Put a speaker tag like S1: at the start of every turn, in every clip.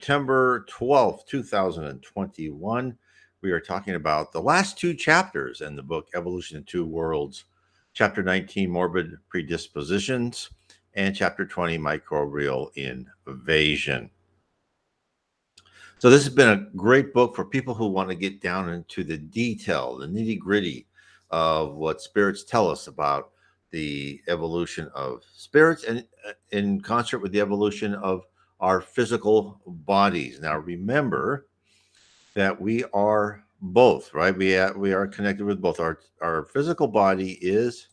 S1: September 12th, 2021. We are talking about the last two chapters in the book, Evolution in Two Worlds, Chapter 19, Morbid Predispositions, and Chapter 20, Microbial Invasion. So this has been a great book for people who want to get down into the detail, the nitty-gritty of what spirits tell us about the evolution of spirits and in concert with the evolution of our physical bodies. Now, remember that we are both, right? We are connected with both. Our physical body is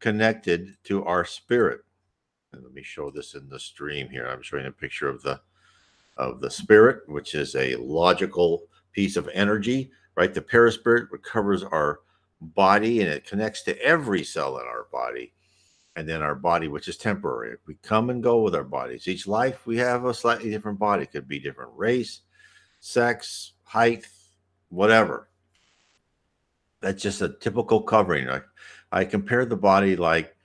S1: connected to our spirit. And let me show this in the stream here. I'm showing a picture of the spirit, which is a logical piece of energy, right? The perispirit recovers our body and it connects to every cell in our body. And then our body, which is temporary. We come and go with our bodies. Each life, we have a slightly different body. It could be different race, sex, height, whatever. That's just a typical covering. I compare the body like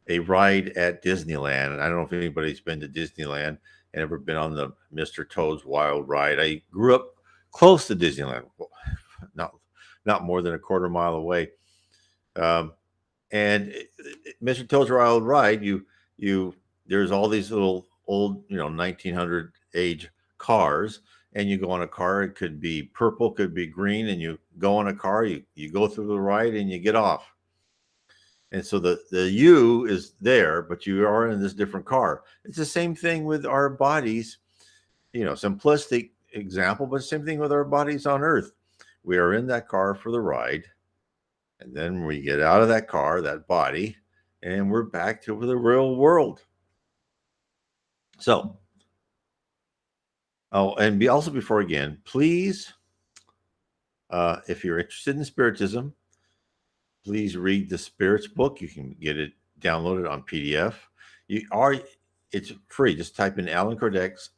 S1: a ride at Disneyland. And I don't know if anybody's been to Disneyland and ever been on the Mr. Toad's Wild Ride. I grew up close to Disneyland, not more than a quarter mile away. And Mr. Toad's Wild Ride, there's all these little old, 1900 age cars, and you go on a car. It could be purple, could be green, and you go on a car. You go through the ride and you get off. And so the you is there, but you are in this different car. It's the same thing with our bodies. Simplistic example, but same thing with our bodies on Earth. We are in that car for the ride. And then we get out of that car, that body, and we're back to the real world. So, and also before again, please, if you're interested in Spiritism, please read the Spirits book. You can get it downloaded on PDF. It's free. Just type in Alan Kardec's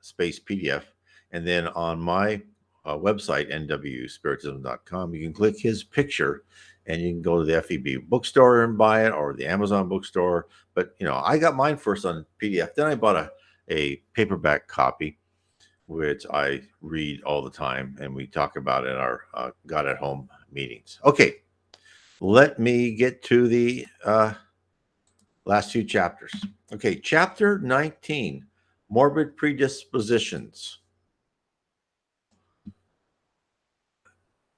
S1: space PDF, and then on my website, nwspiritism.com, you can click his picture and you can go to the FEB bookstore and buy it, or the Amazon bookstore. But, I got mine first on PDF. Then I bought a paperback copy, which I read all the time, and we talk about in our God at Home meetings. Okay, let me get to the last two chapters. Okay, chapter 19, Morbid Predispositions.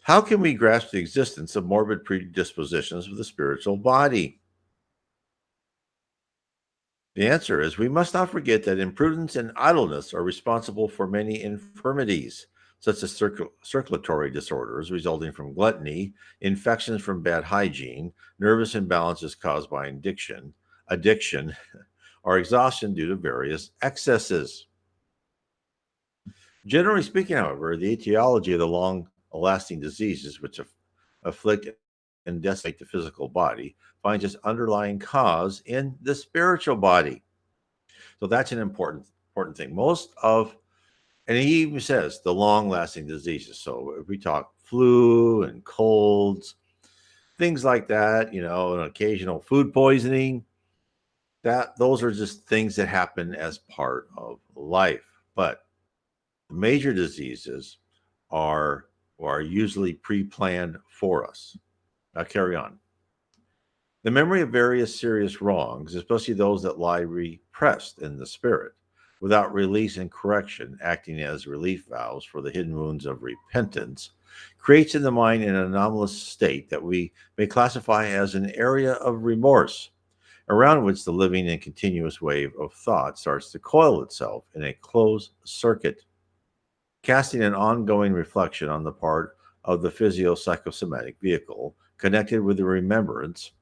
S1: How can we grasp the existence of morbid predispositions of the spiritual body? The answer is we must not forget that imprudence and idleness are responsible for many infirmities, such as circulatory disorders resulting from gluttony, infections from bad hygiene, nervous imbalances caused by addiction, or exhaustion due to various excesses. Generally speaking, however, the etiology of the long-lasting diseases which afflict and decimate the physical body finds its underlying cause in the spiritual body. So that's an important thing. And he even says the long-lasting diseases. So if we talk flu and colds, things like that, an occasional food poisoning, those are just things that happen as part of life. But the major diseases are usually pre-planned for us. Now carry on. The memory of various serious wrongs, especially those that lie repressed in the spirit, without release and correction, acting as relief valves for the hidden wounds of repentance, creates in the mind an anomalous state that we may classify as an area of remorse, around which the living and continuous wave of thought starts to coil itself in a closed circuit, casting an ongoing reflection on the part of the physio-psychosomatic vehicle connected with the remembrance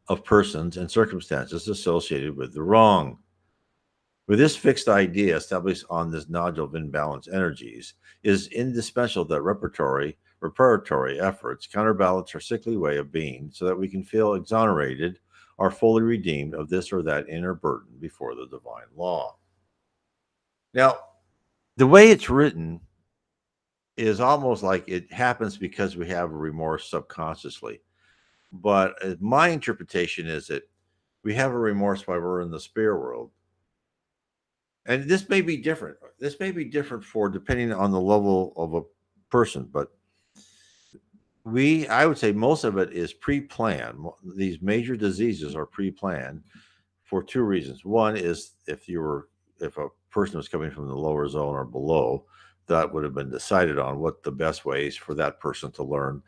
S1: of persons and circumstances associated with the wrong. With this fixed idea established on this nodule of imbalanced energies, it is indispensable that reparatory efforts counterbalance our sickly way of being so that we can feel exonerated or fully redeemed of this or that inner burden before the divine law. Now, the way it's written is almost like it happens because we have remorse subconsciously. But my interpretation is that we have a remorse while we're in the spirit world. and this may be different. This may be different for depending on the level of a person, but I would say most of it is pre-planned. These major diseases are pre-planned for two reasons. One is if a person was coming from the lower zone or below, that would have been decided on what the best ways for that person to learn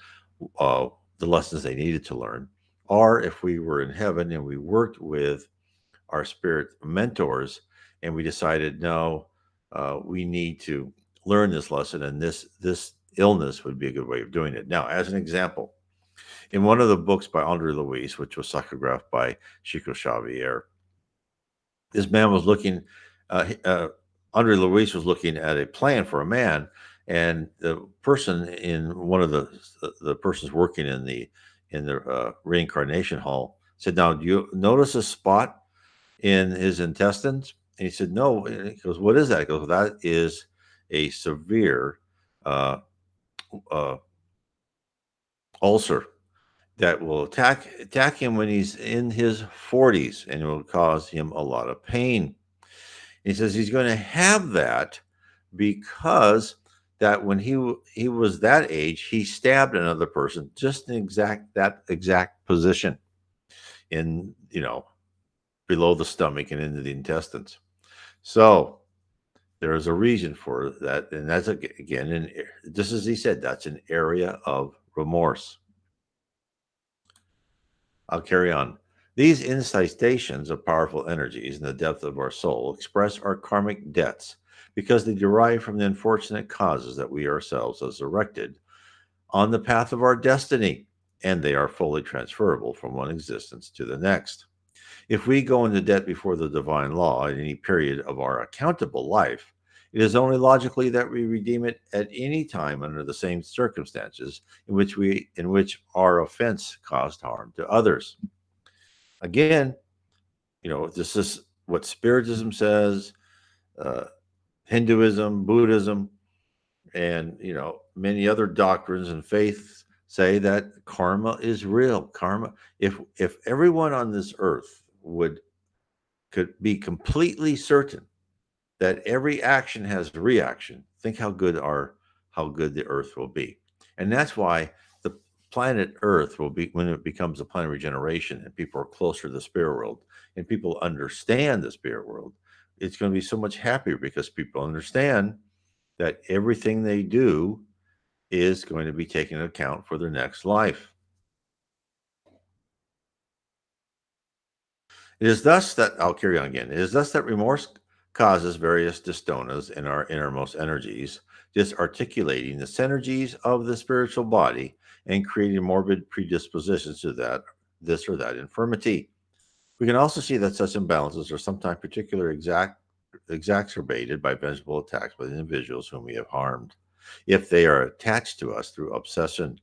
S1: uh, the lessons they needed to learn. Or if we were in heaven and we worked with our spirit mentors and we decided, no, we need to learn this lesson, and this illness would be a good way of doing it. Now, as an example, in one of the books by Andre Luis, which was psychographed by Chico Xavier, this man was looking, Andre Luis was looking at a plan for a man, and the person in one of the persons working in the reincarnation hall said, "Now, do you notice a spot in his intestines?" And he said, "No." And he goes, "What is that?" He goes, "Well, that is a severe uh, uh, ulcer that will attack him when he's in his 40s, and it will cause him a lot of pain." He says he's going to have that because that when he was that age, he stabbed another person just in that exact position in below the stomach and into the intestines. So there is a reason for that, and that's again, just as he said, that's an area of remorse. I'll carry on. These incitations of powerful energies in the depth of our soul express our karmic debts because they derive from the unfortunate causes that we ourselves have erected on the path of our destiny, and they are fully transferable from one existence to the next. If we go into debt before the divine law at any period of our accountable life, it is only logically that we redeem it at any time under the same circumstances in which our offense caused harm to others. Again, this is what Spiritism says, uh, Hinduism, Buddhism, and many other doctrines and faiths say that karma is real. Karma, if everyone on this earth could be completely certain that every action has a reaction, think how good the earth will be. And that's why the planet earth will be, when it becomes a planet of regeneration and people are closer to the spirit world and people understand the spirit world, it's going to be so much happier because people understand that everything they do is going to be taken into account for their next life. It is thus that, I'll carry on again. It is thus that remorse causes various dystonas in our innermost energies, disarticulating the synergies of the spiritual body and creating morbid predispositions to this or that infirmity. We can also see that such imbalances are sometimes particularly exacerbated by vengeful attacks by the individuals whom we have harmed, if they are attached to us through obsession.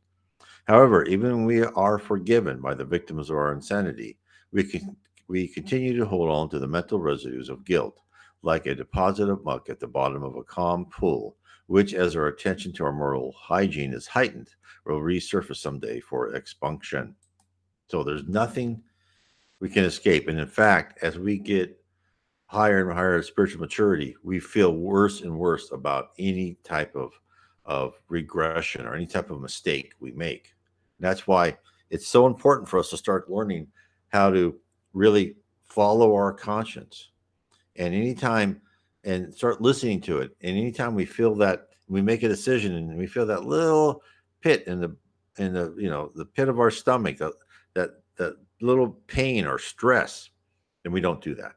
S1: However, even when we are forgiven by the victims of our insanity, we continue to hold on to the mental residues of guilt, like a deposit of muck at the bottom of a calm pool, which, as our attention to our moral hygiene is heightened, will resurface someday for expunction. So there's nothing we can escape. And in fact, as we get higher and higher spiritual maturity, we feel worse and worse about any type of regression or any type of mistake we make. That's why it's so important for us to start learning how to really follow our conscience. And anytime, and start listening to it. And anytime we feel that we make a decision and we feel that little pit in the the pit of our stomach, that little pain or stress, then we don't do that.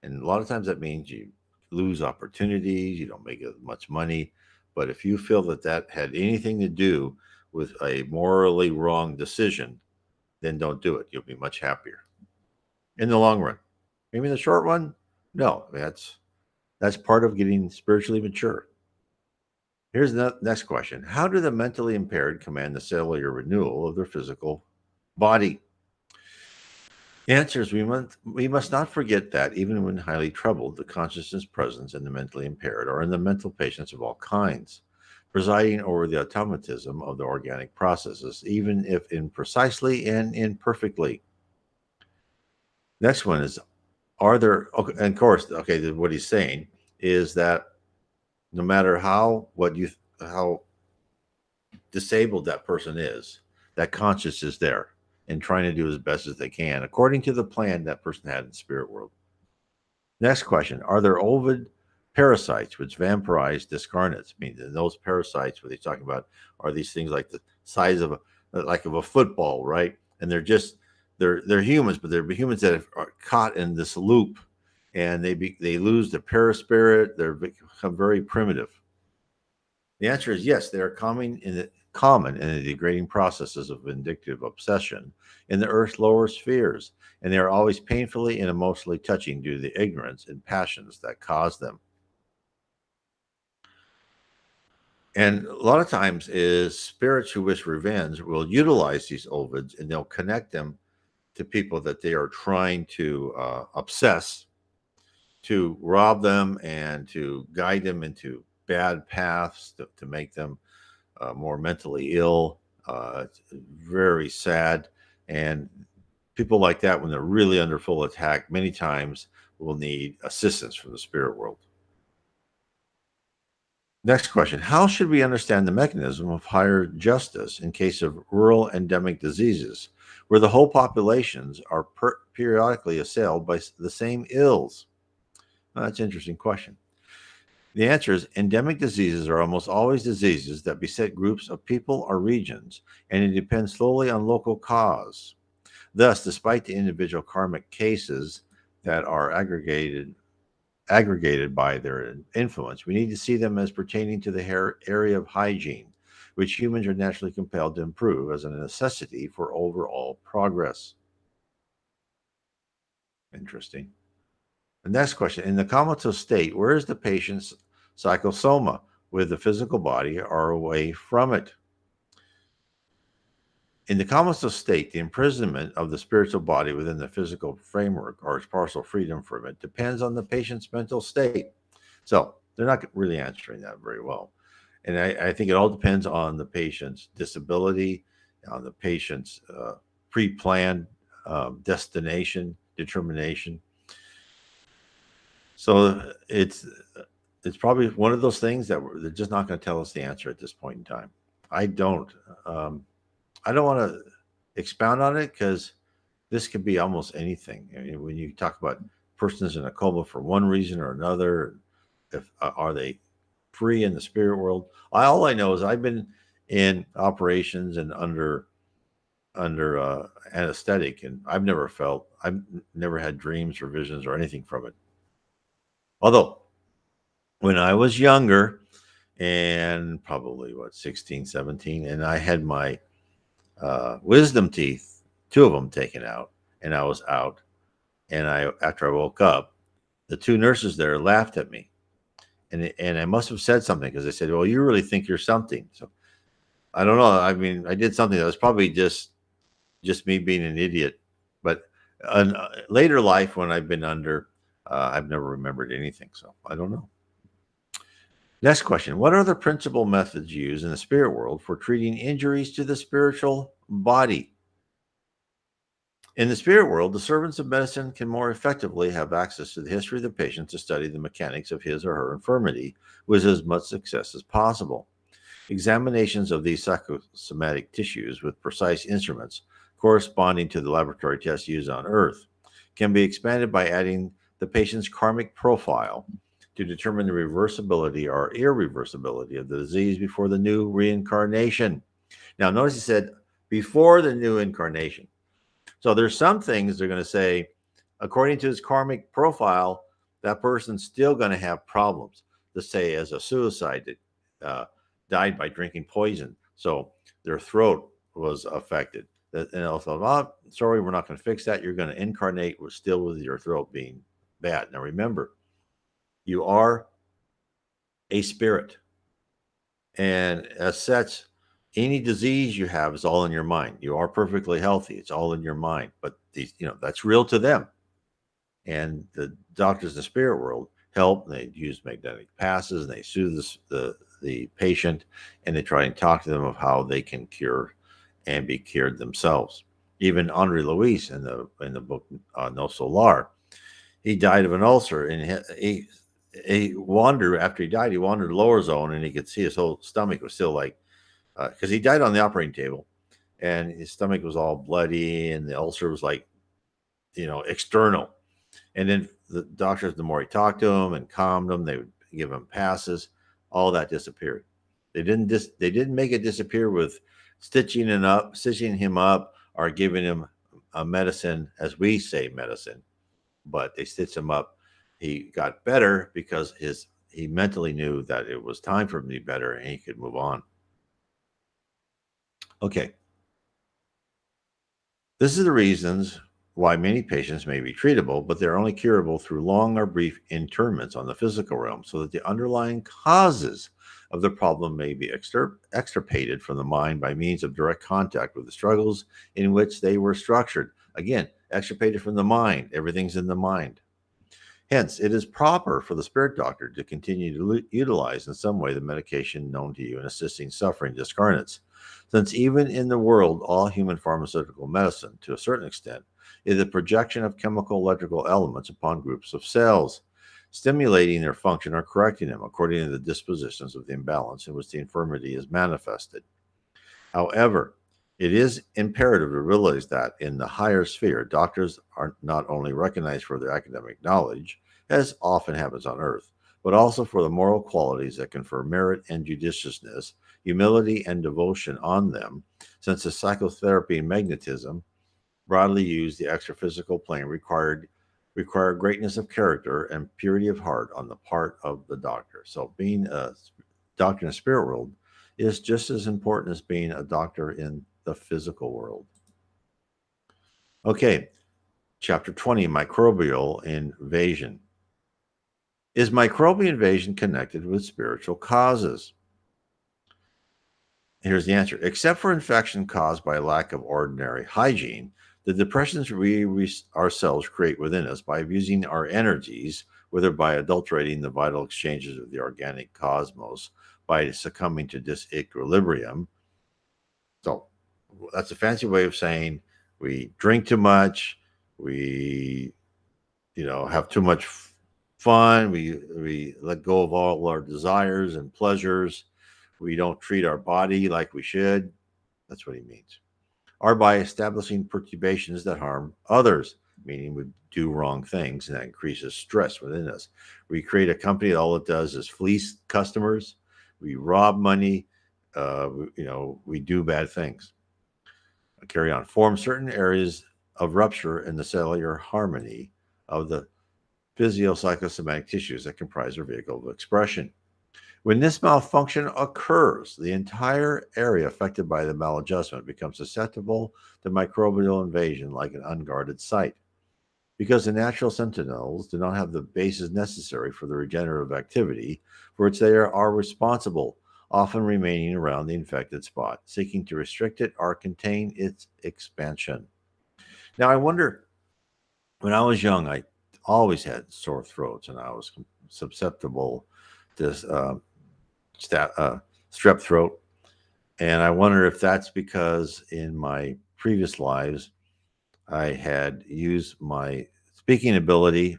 S1: And a lot of times that means you lose opportunities, you don't make as much money. But if you feel that that had anything to do with a morally wrong decision, then don't do it. You'll be much happier in the long run. Maybe in the short run, no. That's part of getting spiritually mature. Here's the next question: how do the mentally impaired command the cellular renewal of their physical body? Answers: we must not forget that even when highly troubled, the consciousness presence in the mentally impaired or in the mental patients of all kinds, presiding over the automatism of the organic processes, even if imprecisely and imperfectly. Next one is: are there? Okay, and of course, okay, what he's saying is that no matter how disabled that person is, that conscience is there and trying to do as best as they can according to the plan that person had in the spirit world. Next question: are there ovid parasites which vampirize discarnates? I mean, those parasites, what they're talking about, are these things like the size of a football, right? And they're humans, but they're humans that are caught in this loop, and they lose their paraspirit. They become very primitive. The answer is yes. They are common in the degrading processes of vindictive obsession in the Earth's lower spheres, and they are always painfully and emotionally touching due to the ignorance and passions that cause them. And a lot of times, is spirits who wish revenge will utilize these ovids, and they'll connect them to people that they are trying to obsess, to rob them and to guide them into bad paths, to make them more mentally ill. It's very sad. And people like that, when they're really under full attack, many times will need assistance from the spirit world. Next question: how should we understand the mechanism of higher justice in case of rural endemic diseases where the whole populations are periodically assailed by the same ills? Well, that's an interesting question. The answer is endemic diseases are almost always diseases that beset groups of people or regions, and it depends solely on local cause. Thus, despite the individual karmic cases that are aggregated by their influence, we need to see them as pertaining to the area of hygiene, which humans are naturally compelled to improve as a necessity for overall progress. Interesting. The next question: in the comatose state, where is the patient's psychosoma, with the physical body or away from it? In the comatose state, the imprisonment of the spiritual body within the physical framework or its partial freedom from it depends on the patient's mental state. So they're not really answering that very well. And I think it all depends on the patient's disability, on the patient's pre-planned destination, determination. So it's probably one of those things that they're just not going to tell us the answer at this point in time. I don't want to expound on it because this could be almost anything. I mean, when you talk about persons in a coma for one reason or another, if are they free in the spirit world? All I know is I've been in operations and under anesthetic, and I've never had dreams or visions or anything from it. Although when I was younger, and probably 16, 17, and I had my wisdom teeth, two of them taken out, and I was out. And after I woke up, the two nurses there laughed at me, and I must have said something because they said, "Well, you really think you're something." So I don't know. I mean, I did something that was probably just me being an idiot. But later life, when I've been under, I've never remembered anything. So I don't know. Next question: what are the principal methods used in the spirit world for treating injuries to the spiritual body? In the spirit world, the servants of medicine can more effectively have access to the history of the patient to study the mechanics of his or her infirmity with as much success as possible. Examinations of these psychosomatic tissues with precise instruments corresponding to the laboratory tests used on Earth can be expanded by adding the patient's karmic profile to determine the reversibility or irreversibility of the disease before the new reincarnation. Now, notice he said before the new incarnation. So there's some things they're going to say, according to his karmic profile, that person's still going to have problems. Let's say as a suicide that died by drinking poison, so their throat was affected. And also, oh, sorry, we're not going to fix that. You're going to incarnate with your throat being bad. Now remember, you are a spirit, and as such, any disease you have is all in your mind. You are perfectly healthy. It's all in your mind. But that's real to them. And the doctors in the spirit world help. They use magnetic passes, and they soothe the patient, and they try and talk to them of how they can cure and be cured themselves. Even Andre Luis in the book No Solar, he died of an ulcer, and he wandered after he died. He wandered lower zone, and he could see his whole stomach was still like, because he died on the operating table, and his stomach was all bloody, and the ulcer was like, external. And then the doctors, the more he talked to them and calmed them, they would give him passes. All that disappeared. They didn't make it disappear with stitching him up, or giving him a medicine, as we say medicine, but they stitched him up. He got better because he mentally knew that it was time for him to be better and he could move on. Okay. This is the reasons why many patients may be treatable, but they're only curable through long or brief internments on the physical realm, so that the underlying causes of the problem may be extirpated from the mind by means of direct contact with the struggles in which they were structured. Again, extirpated from the mind. Everything's in the mind. Hence, it is proper for the spirit doctor to continue to utilize in some way the medication known to you in assisting suffering discarnates, since even in the world, all human pharmaceutical medicine, to a certain extent, is the projection of chemical electrical elements upon groups of cells, stimulating their function or correcting them according to the dispositions of the imbalance in which the infirmity is manifested. However, it is imperative to realize that in the higher sphere, doctors are not only recognized for their academic knowledge, as often happens on earth, but also for the moral qualities that confer merit and judiciousness, humility and devotion on them, since the psychotherapy and magnetism, broadly used, the extraphysical plane require greatness of character and purity of heart on the part of the doctor. So being a doctor in the spirit world is just as important as being a doctor in the physical world. Okay, chapter 20, microbial invasion. Is microbial invasion connected with spiritual causes? Here's the answer. Except for infection caused by lack of ordinary hygiene, the depressions we ourselves create within us by abusing our energies, whether by adulterating the vital exchanges of the organic cosmos, by succumbing to disequilibrium. So that's a fancy way of saying we drink too much, we have too much fun, we let go of all our desires and pleasures, we don't treat our body like we should. That's what he means. Or by establishing perturbations that harm others, meaning we do wrong things, and that increases stress within us. We create a company that all it does is fleece customers. We rob money. We do bad things. Carry on. Form certain areas of rupture in the cellular harmony of the physio-psychosomatic tissues that comprise our vehicle of expression. When this malfunction occurs, the entire area affected by the maladjustment becomes susceptible to microbial invasion like an unguarded site. Because the natural sentinels do not have the bases necessary for the regenerative activity for which they are responsible, often remaining around the infected spot, seeking to restrict it or contain its expansion. Now, I wonder, when I was young, I always had sore throats, and I was susceptible to strep throat. And I wonder if that's because in my previous lives, I had used my speaking ability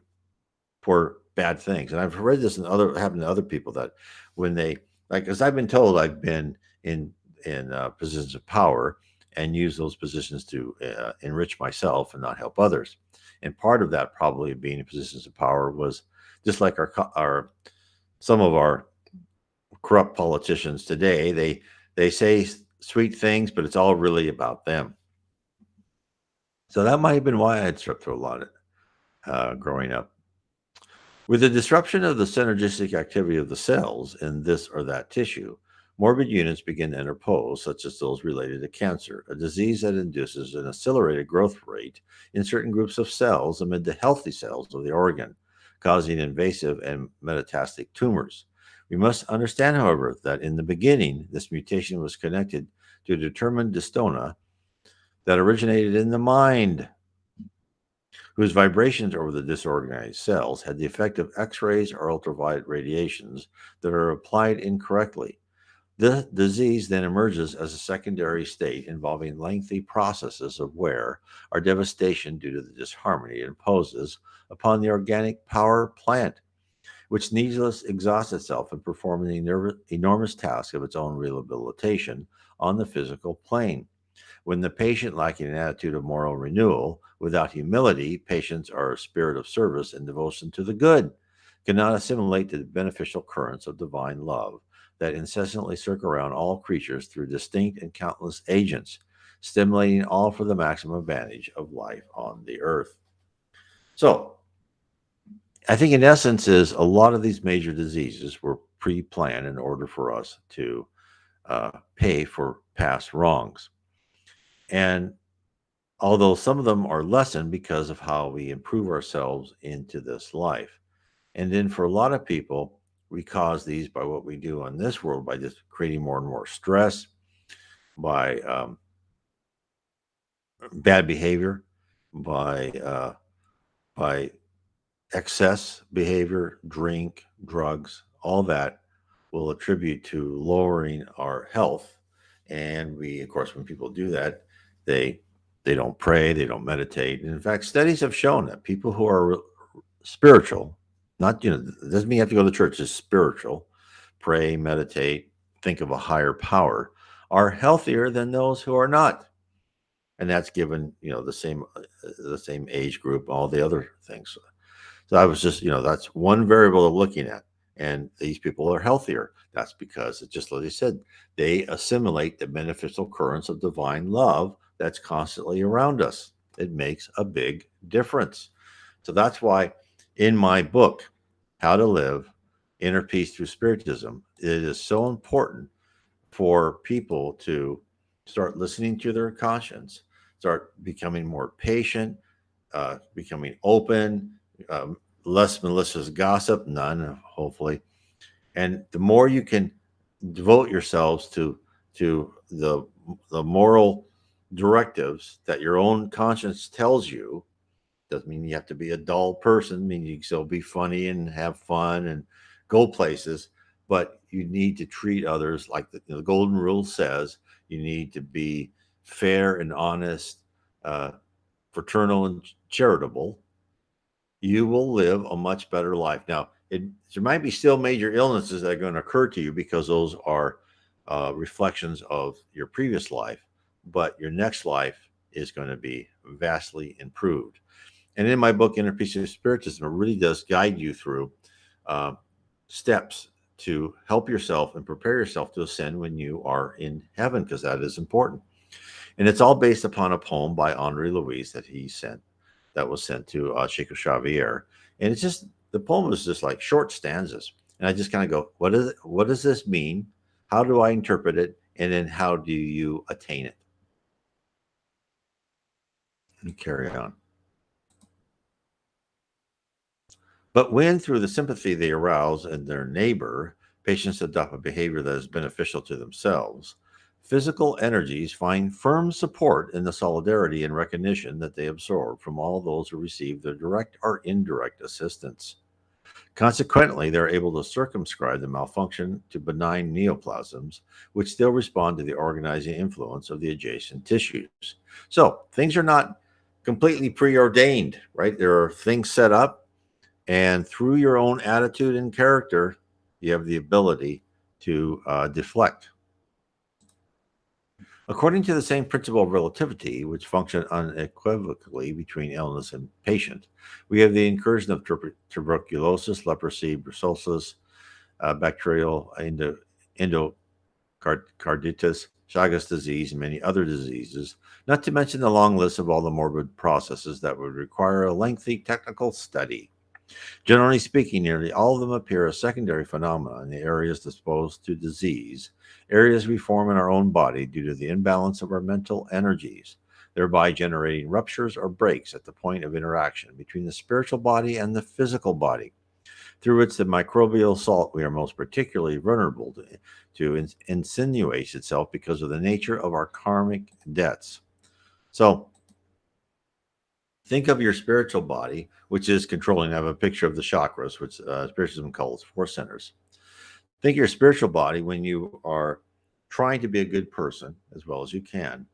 S1: for bad things. And I've read this happened to other people, that when they, like, as I've been told, I've been in positions of power and use those positions to enrich myself and not help others. And part of that, probably being in positions of power, was just like some of our corrupt politicians today. They say sweet things, but it's all really about them. So that might have been why I had strep throat a lot growing up. With the disruption of the synergistic activity of the cells in this or that tissue, morbid units begin to interpose, such as those related to cancer, a disease that induces an accelerated growth rate in certain groups of cells amid the healthy cells of the organ, causing invasive and metastatic tumors. We must understand, however, that in the beginning, this mutation was connected to a determined dystona that originated in the mind, whose vibrations over the disorganized cells had the effect of X-rays or ultraviolet radiations that are applied incorrectly. The disease then emerges as a secondary state involving lengthy processes of wear or devastation due to the disharmony it imposes upon the organic power plant. which needlessly exhausts itself in performing the enormous task of its own rehabilitation on the physical plane. When the patient lacking an attitude of moral renewal, without humility, patience, or a spirit of service and devotion to the good, cannot assimilate the beneficial currents of divine love that incessantly circle around all creatures through distinct and countless agents, stimulating all for the maximum advantage of life on the earth. So, I think in essence is a lot of these major diseases were pre-planned in order for us to pay for past wrongs. And although some of them are lessened because of how we improve ourselves into this life. And then for a lot of people, we cause these by what we do on this world, by just creating more and more stress, by bad behavior, by by excess behavior, drink, drugs, all that will attribute to lowering our health. And we, of course, when people do that, they they don't pray, they don't meditate. And in fact, studies have shown that people who are spiritual, not it doesn't mean you have to go to church, just spiritual, pray, meditate, think of a higher power, are healthier than those who are not. And that's given the same age group, all the other things. So I was just, that's one variable of looking at. And these people are healthier. That's because it's just like they said, they assimilate the beneficial currents of divine love that's constantly around us. It makes a big difference. So that's why in my book, How to Live Inner Peace Through Spiritism, it is so important for people to start listening to their conscience, start becoming more patient, becoming open, less malicious gossip, none, hopefully. And the more you can devote yourselves to the moral directives that your own conscience tells you, doesn't mean you have to be a dull person. I mean, you can still be funny and have fun and go places, but you need to treat others like the golden rule says. You need to be fair and honest, fraternal and charitable. You will live a much better life. Now, there might be still major illnesses that are going to occur to you because those are reflections of your previous life, but your next life is going to be vastly improved. And in my book, Inner Peace of Spiritism, it really does guide you through uh, steps to help yourself and prepare yourself to ascend when you are in heaven, because that is important. And it's all based upon a poem by Henri Louis that was sent to Chico Xavier. And it's just, the poem is just like short stanzas. And I just kind of go, what does this mean? How do I interpret it? And then how do you attain it? And carry on. But when, through the sympathy they arouse in their neighbor, patients adopt a behavior that is beneficial to themselves, physical energies find firm support in the solidarity and recognition that they absorb from all those who receive their direct or indirect assistance. Consequently, they're able to circumscribe the malfunction to benign neoplasms, which still respond to the organizing influence of the adjacent tissues. So things are not completely preordained, right? There are things set up, and through your own attitude and character, you have the ability to deflect. According to the same principle of relativity, which functions unequivocally between illness and patient, we have the incursion of tuberculosis, leprosy, brucellosis, bacterial endocarditis, Chagas disease, and many other diseases, not to mention the long list of all the morbid processes that would require a lengthy technical study. Generally speaking, nearly all of them appear as secondary phenomena in the areas disposed to disease, areas we form in our own body due to the imbalance of our mental energies, thereby generating ruptures or breaks at the point of interaction between the spiritual body and the physical body, through which the microbial salt we are most particularly vulnerable to insinuates itself because of the nature of our karmic debts. So, think of your spiritual body, which is controlling. I have a picture of the chakras, which Spiritism calls four centers. Think of your spiritual body when you are trying to be a good person as well as you can.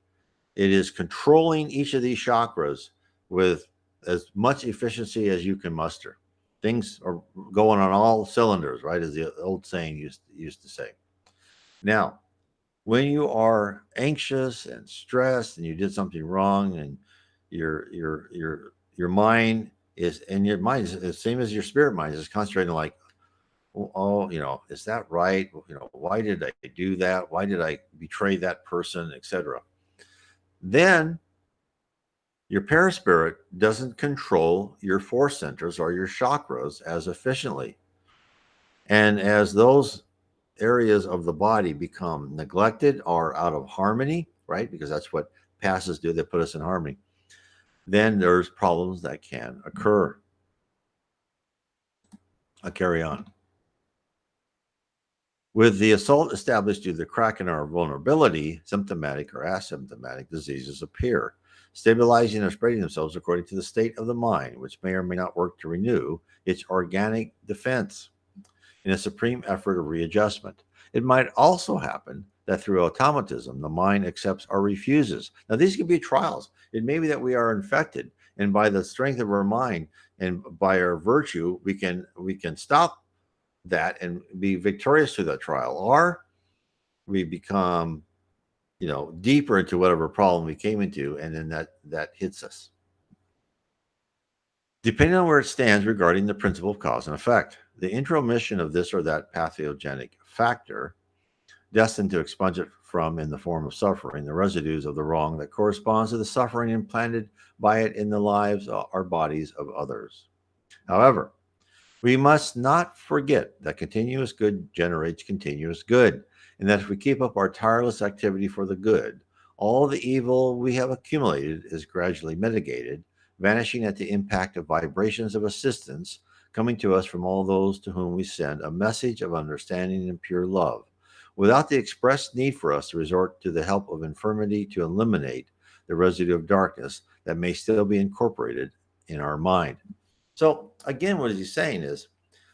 S1: It is controlling each of these chakras with as much efficiency as you can muster. things are going on all cylinders, right? As the old saying used to say. Now, when you are anxious and stressed and you did something wrong and your mind is, and your mind is the same as your spirit mind, is concentrating like, oh, is that right? Why did I do that? Why did I betray that person, etc.? Then your paraspirit doesn't control your force centers or your chakras as efficiently. And as those areas of the body become neglected or out of harmony, right? Because that's what passes do, they put us in harmony. Then there's problems that can occur. I'll carry on. With the assault established due to the crack in our vulnerability, symptomatic or asymptomatic diseases appear, stabilizing or spreading themselves according to the state of the mind, which may or may not work to renew its organic defense in a supreme effort of readjustment. It might also happen that through automatism, the mind accepts or refuses. Now, these can be trials. It may be that we are infected, and by the strength of our mind and by our virtue, we can stop that and be victorious through that trial, or we become, deeper into whatever problem we came into, and then that hits us. Depending on where it stands regarding the principle of cause and effect, the intromission of this or that pathogenic factor, destined to expunge it from in the form of suffering, the residues of the wrong that corresponds to the suffering implanted by it in the lives or bodies of others. However, we must not forget that continuous good generates continuous good, and that if we keep up our tireless activity for the good, all the evil we have accumulated is gradually mitigated, vanishing at the impact of vibrations of assistance coming to us from all those to whom we send a message of understanding and pure love, without the express need for us to resort to the help of infirmity to eliminate the residue of darkness that may still be incorporated in our mind. So again, what he's saying is,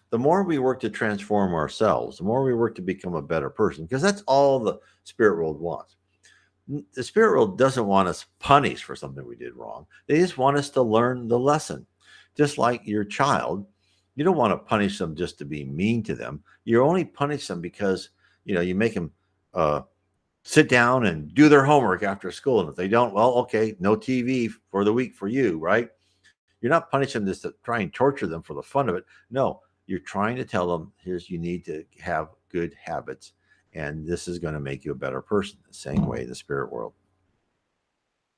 S1: the more we work to transform ourselves, the more we work to become a better person, because that's all the spirit world wants. The spirit world doesn't want us punished for something we did wrong. They just want us to learn the lesson. Just like your child, you don't want to punish them just to be mean to them. You only punish them because, you make them sit down and do their homework after school. And if they don't, well, okay, no TV for the week for you, right? You're not punishing them just to try and torture them for the fun of it. No, you're trying to tell them, you need to have good habits, and this is going to make you a better person. The same way the spirit world.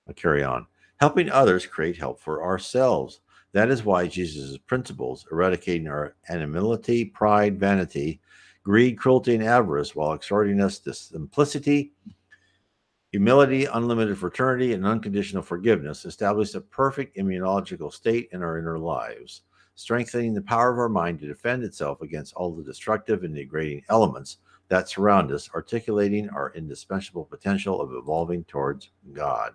S1: I'll carry on. Helping others create help for ourselves. That is why Jesus' principles, eradicating our animality, pride, vanity, greed, cruelty, and avarice, while exhorting us to simplicity, humility, unlimited fraternity, and unconditional forgiveness, establish a perfect immunological state in our inner lives, strengthening the power of our mind to defend itself against all the destructive and degrading elements that surround us, articulating our indispensable potential of evolving towards God.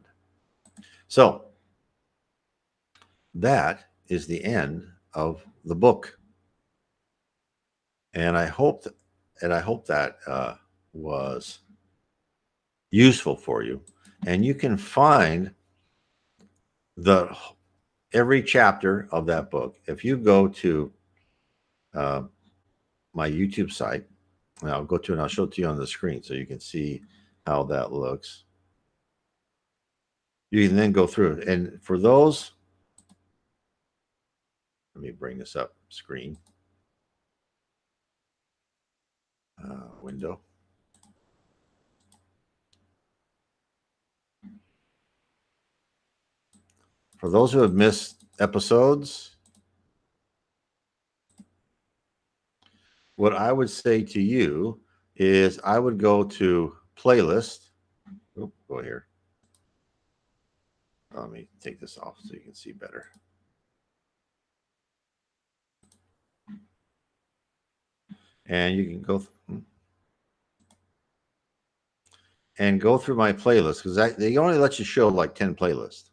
S1: So, that is the end of the book. And I hope that was useful for you. And you can find every chapter of that book if you go to my YouTube site. And I'll go to and I'll show it to you on the screen so you can see how that looks. You can then go through it. And for those, let me bring this up screen. Window. For those who have missed episodes, what I would say to you is I would go to playlist. Oh, go here. Let me take this off so you can see better. And you can go through my playlist, because they only let you show like 10 playlists.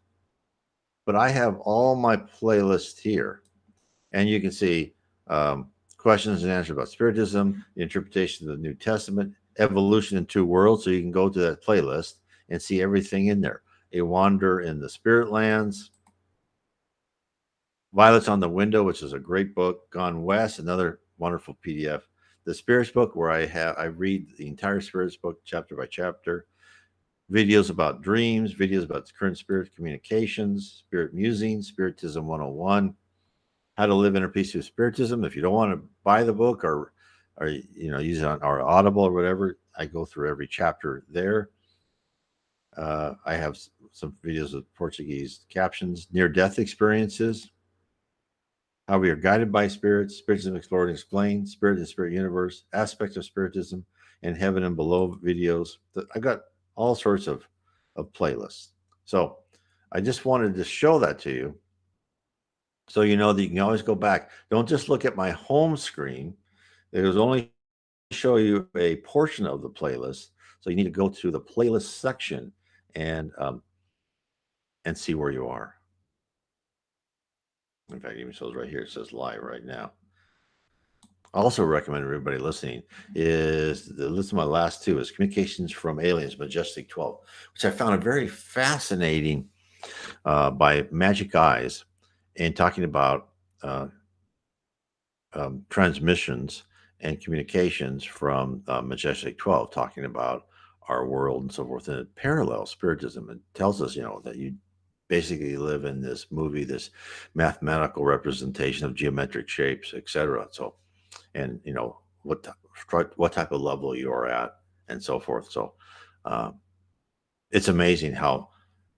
S1: But I have all my playlists here. And you can see questions and answers about Spiritism, the interpretation of the New Testament, evolution in two worlds. So you can go to that playlist and see everything in there. A wander in the spirit lands, Violets on the Window, which is a great book. Gone West, another wonderful PDF. The Spirits book, where I read the entire Spirits book chapter by chapter. Videos about dreams, videos about current spirit communications, spirit musings, Spiritism 101, how to live inner peace with Spiritism. If you don't want to buy the book or use it on our Audible or whatever, I go through every chapter there. I have some videos with Portuguese captions. Near-death experiences, how we are guided by spirits, Spiritism Explored and Explained, Spirit and Spirit Universe, aspects of Spiritism, and Heaven and Below videos. I got all sorts of playlists. So I just wanted to show that to you, so you know that you can always go back. Don't just look at my home screen. It was only show you a portion of the playlist. So you need to go to the playlist section and see where you are. In fact, even shows right here, it says live right now. I also recommend everybody listening is the listen to my last two is Communications from Aliens, Majestic 12, which I found a very fascinating by Magic Eyes, and talking about transmissions and communications from Majestic 12, talking about our world and so forth. And it parallels Spiritism. It tells us, that you basically live in this movie, this mathematical representation of geometric shapes, etc. So, and what type of level you are at, and so forth. So, it's amazing how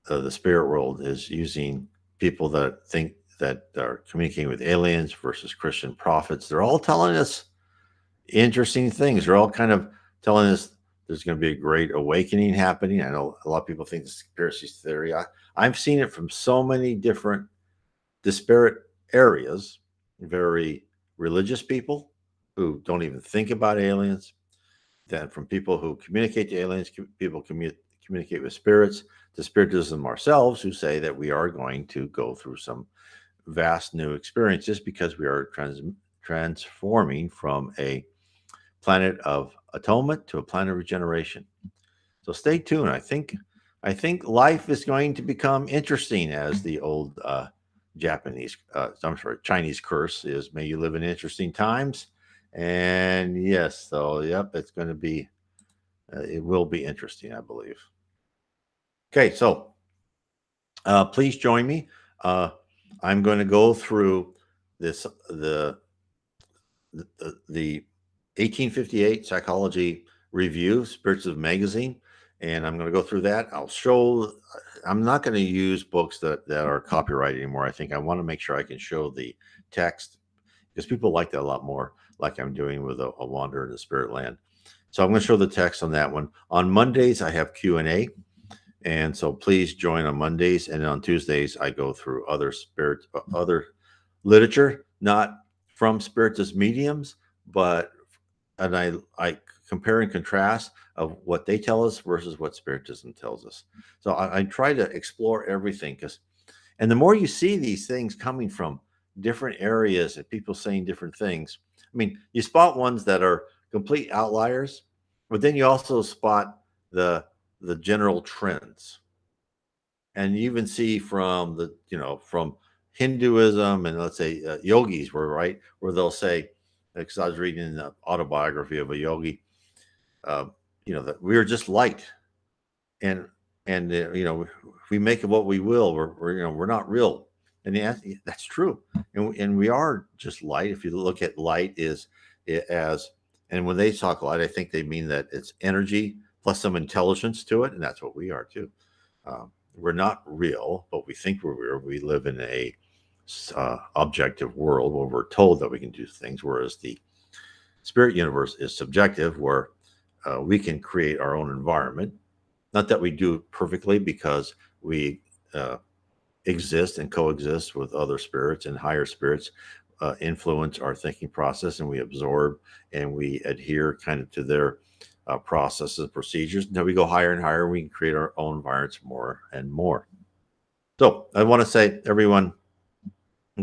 S1: the spirit world is using people that think that are communicating with aliens versus Christian prophets. They're all telling us interesting things. They're all kind of telling us there's going to be a great awakening happening. I know a lot of people think the conspiracy theory. I've seen it from so many different disparate areas. Very religious people who don't even think about aliens. Then from people who communicate to aliens, people communicate with spirits, to Spiritism ourselves, who say that we are going to go through some vast new experiences because we are transforming from a planet of atonement to a planet of regeneration. So stay tuned. I think life is going to become interesting, as the old Chinese curse is, may you live in interesting times. And yes, so yep, it's going to be, it will be interesting, I believe. Okay, so please join me. I'm going to go through the 1858 Psychology Review, Spiritism Magazine, and I'm going to go through that. I'm not going to use books that are copyrighted anymore. I think I want to make sure I can show the text, because people like that a lot more, like I'm doing with a Wanderer in the Spirit Land. So I'm going to show the text on that one. On Mondays, I have Q&A. And so please join on Mondays, and on Tuesdays I go through other literature, not from Spiritist mediums, but I compare and contrast of what they tell us versus what Spiritism tells us. So I try to explore everything, and the more you see these things coming from different areas and people saying different things, I mean, you spot ones that are complete outliers, but then you also spot the general trends. And you even see from from Hinduism, and let's say yogis where they'll say, because I was reading the autobiography of a yogi, that we are just light, and we make it what we will. We're not real, and that's true, and we are just light. If you look at light and when they talk light, I think they mean that it's energy plus some intelligence to it, and that's what we are too. We're not real, but we think we're real. We live in a objective world where we're told that we can do things, whereas the spirit universe is subjective, where we can create our own environment. Not that we do it perfectly, because we exist and coexist with other spirits, and higher spirits influence our thinking process, and we absorb and we adhere kind of to their processes and procedures until we go higher and higher. We can create our own environments more and more. So I want to say, everyone,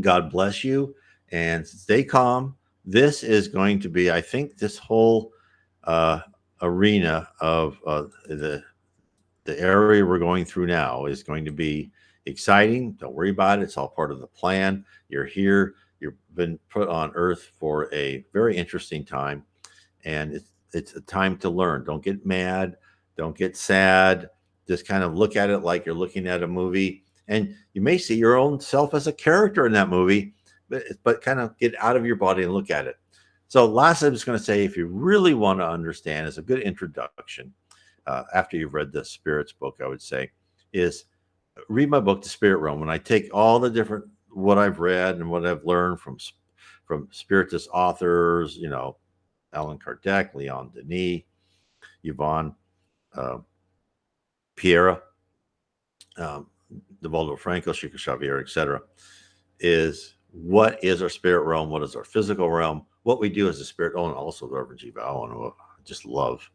S1: God bless you and stay calm. This is going to be, I think, this whole arena of the area we're going through now is going to be exciting. Don't worry about it. It's all part of the plan. You're here. You've been put on earth for a very interesting time. And it's a time to learn. Don't get mad. Don't get sad. Just kind of look at it like you're looking at a movie. And you may see your own self as a character in that movie, but kind of get out of your body and look at it. So last, I'm just going to say, if you really want to understand, as a good introduction, after you've read the Spirits book, I would say, is read my book, The Spirit Realm. When I take all the different, what I've read and what I've learned from Spiritist authors, Allan Kardec, Leon Denis, Yvonne Piera, Waldo Franco, Chico, Xavier, etc., is what is our spirit realm? What is our physical realm? What we do as a spirit, and also the Reverend G. Val, and I just love.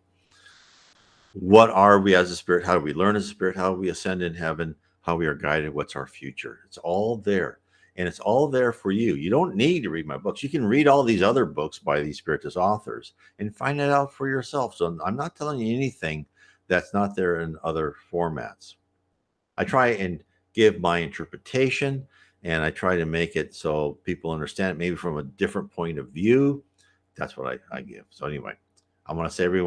S1: What are we as a spirit? How do we learn as a spirit? How do we ascend in heaven? How we are guided? What's our future? It's all there. And it's all there for you. You don't need to read my books. You can read all these other books by these Spiritist authors and find it out for yourself. So I'm not telling you anything that's not there in other formats. I try and give my interpretation, and I try to make it so people understand it maybe from a different point of view. That's what I give. So anyway, I want to say, everyone,